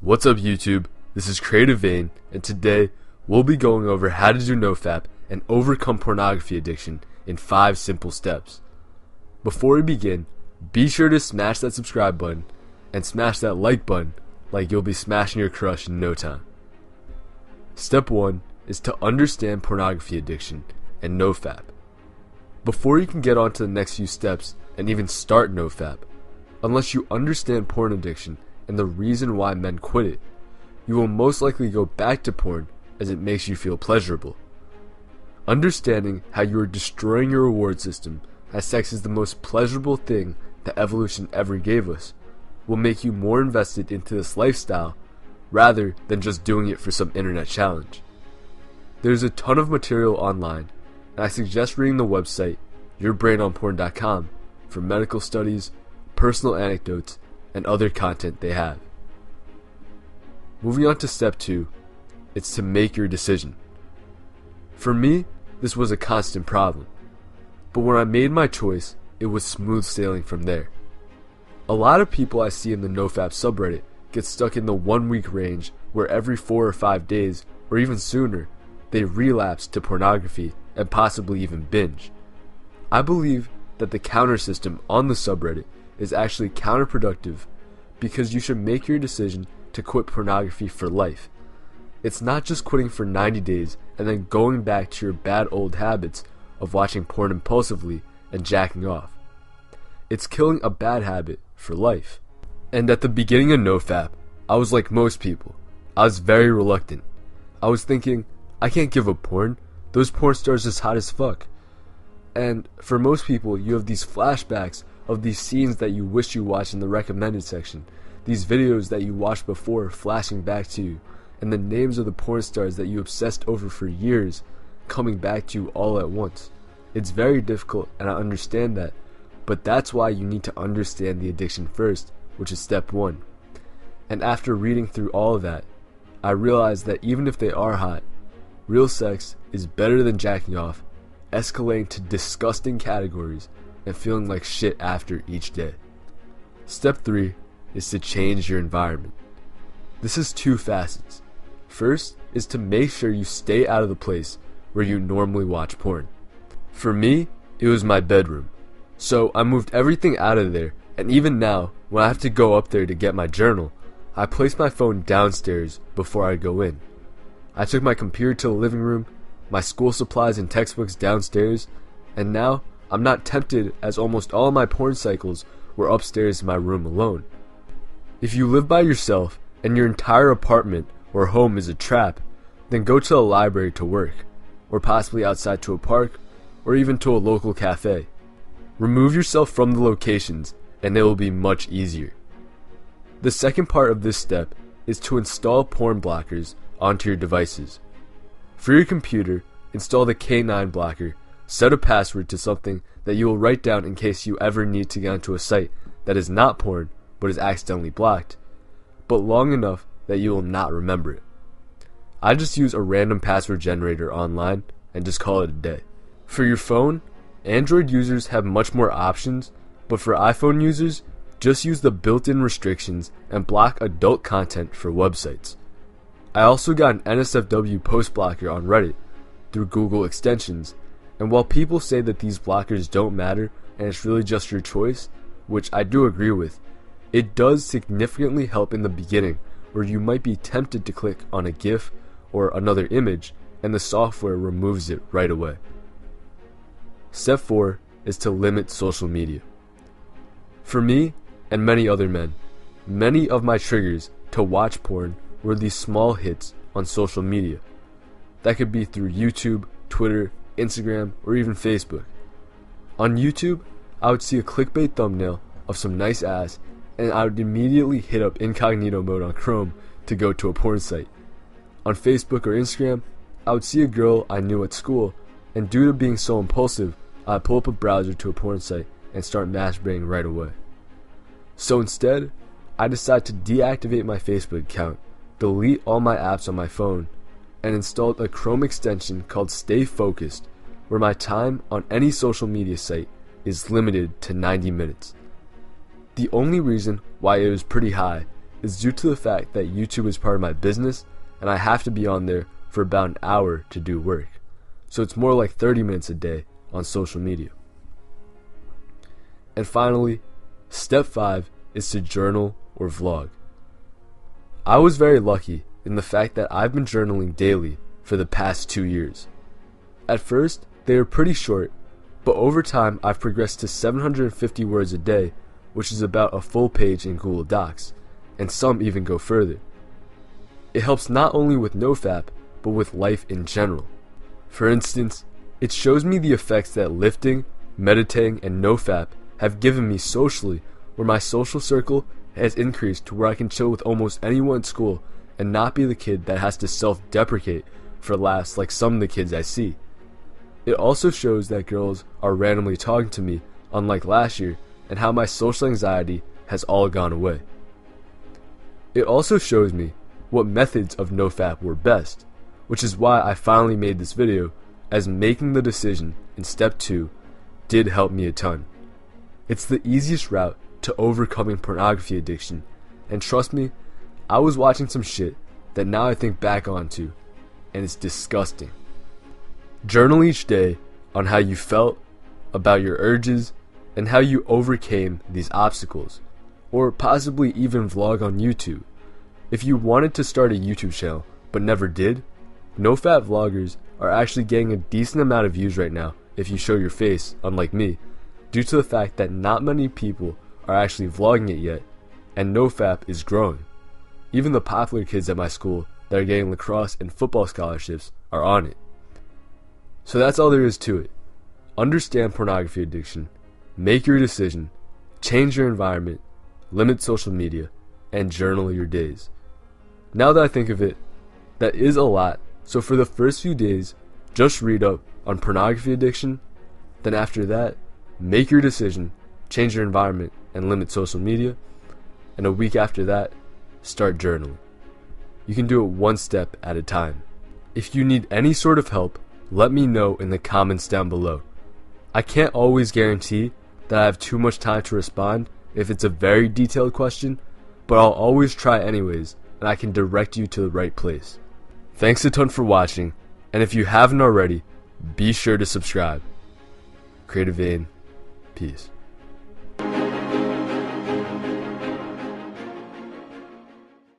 What's up YouTube? This is Creative Vein, and today we'll be going over how to do nofap and overcome pornography addiction in 5 simple steps. Before we begin, be sure to smash that subscribe button and smash that like button like you'll be smashing your crush in no time. Step 1 is to understand pornography addiction and nofap. Before you can get on to the next few steps and even start nofap, unless you understand porn addiction and the reason why men quit it, you will most likely go back to porn as it makes you feel pleasurable. Understanding how you are destroying your reward system as sex is the most pleasurable thing that evolution ever gave us will make you more invested into this lifestyle rather than just doing it for some internet challenge. There's a ton of material online, and I suggest reading the website yourbrainonporn.com for medical studies, personal anecdotes, and other content they have. Moving on to step 2, it's to make your decision. For me, this was a constant problem, but when I made my choice, it was smooth sailing from there. A lot of people I see in the nofap subreddit get stuck in the 1 week range where every 4 or 5 days, or even sooner, they relapse to pornography and possibly even binge. I believe that the counter system on the subreddit is actually counterproductive because you should make your decision to quit pornography for life. It's not just quitting for 90 days and then going back to your bad old habits of watching porn impulsively and jacking off. It's killing a bad habit for life. And at the beginning of nofap, I was like most people. I was very reluctant. I was thinking, I can't give up porn. Those porn stars is hot as fuck. And for most people, you have these flashbacks of these scenes that you wish you watched in the recommended section, these videos that you watched before flashing back to you, and the names of the porn stars that you obsessed over for years coming back to you all at once. It's very difficult, and I understand that, but that's why you need to understand the addiction first, which is step 1. And after reading through all of that, I realized that even if they are hot, real sex is better than jacking off, escalating to disgusting categories, and feeling like shit after each day. Step 3 is to change your environment. This is 2 facets. First is to make sure you stay out of the place where you normally watch porn. For me, it was my bedroom. So I moved everything out of there, and even now, when I have to go up there to get my journal, I place my phone downstairs before I go in. I took my computer to the living room, my school supplies and textbooks downstairs, and now I'm not tempted as almost all my porn cycles were upstairs in my room alone. If you live by yourself and your entire apartment or home is a trap, then go to a library to work, or possibly outside to a park, or even to a local cafe. Remove yourself from the locations and it will be much easier. The second part of this step is to install porn blockers onto your devices. For your computer, install the K9 blocker. Set a password to something that you will write down in case you ever need to get onto a site that is not porn but is accidentally blocked, but long enough that you will not remember it. I just use a random password generator online and just call it a day. For your phone, Android users have much more options, but for iPhone users, just use the built-in restrictions and block adult content for websites. I also got an NSFW post blocker on Reddit through Google extensions, and while people say that these blockers don't matter and it's really just your choice, which I do agree with, it does significantly help in the beginning where you might be tempted to click on a GIF or another image and the software removes it right away. Step 4 is to limit social media. For me and many other men, many of my triggers to watch porn were these small hits on social media. That could be through YouTube, Twitter, Instagram, or even Facebook. On YouTube, I would see a clickbait thumbnail of some nice ass and I would immediately hit up incognito mode on Chrome to go to a porn site. On Facebook or Instagram, I would see a girl I knew at school, and due to being so impulsive, I'd pull up a browser to a porn site and start masturbating right away. So instead, I decided to deactivate my Facebook account, delete all my apps on my phone, and installed a Chrome extension called Stay Focused, where my time on any social media site is limited to 90 minutes. The only reason why it was pretty high is due to the fact that YouTube is part of my business and I have to be on there for about an hour to do work. So it's more like 30 minutes a day on social media. And finally, step 5 is to journal or vlog. I was very lucky in the fact that I've been journaling daily for the past 2 years. At first, they were pretty short, but over time I've progressed to 750 words a day, which is about a full page in Google Docs, and some even go further. It helps not only with nofap, but with life in general. For instance, it shows me the effects that lifting, meditating, and nofap have given me socially, where my social circle has increased to where I can chill with almost anyone at school and not be the kid that has to self-deprecate for laughs like some of the kids I see. It also shows that girls are randomly talking to me, unlike last year, and how my social anxiety has all gone away. It also shows me what methods of nofap were best, which is why I finally made this video, as making the decision in step 2 did help me a ton. It's the easiest route to overcoming pornography addiction, and trust me, I was watching some shit that now I think back onto, and it's disgusting. Journal each day on how you felt, about your urges, and how you overcame these obstacles, or possibly even vlog on YouTube. If you wanted to start a YouTube channel but never did, nofap vloggers are actually getting a decent amount of views right now if you show your face, unlike me, due to the fact that not many people are actually vlogging it yet, and nofap is growing. Even the popular kids at my school that are getting lacrosse and football scholarships are on it. So that's all there is to it. Understand pornography addiction, make your decision, change your environment, limit social media, and journal your days. Now that I think of it, that is a lot, so for the first few days, just read up on pornography addiction, then after that, make your decision, change your environment, and limit social media, and a week after that, start journaling. You can do it one step at a time. If you need any sort of help, let me know in the comments down below. I can't always guarantee that I have too much time to respond if it's a very detailed question, but I'll always try anyways, and I can direct you to the right place. Thanks a ton for watching, and if you haven't already, be sure to subscribe. Creative Vein, peace.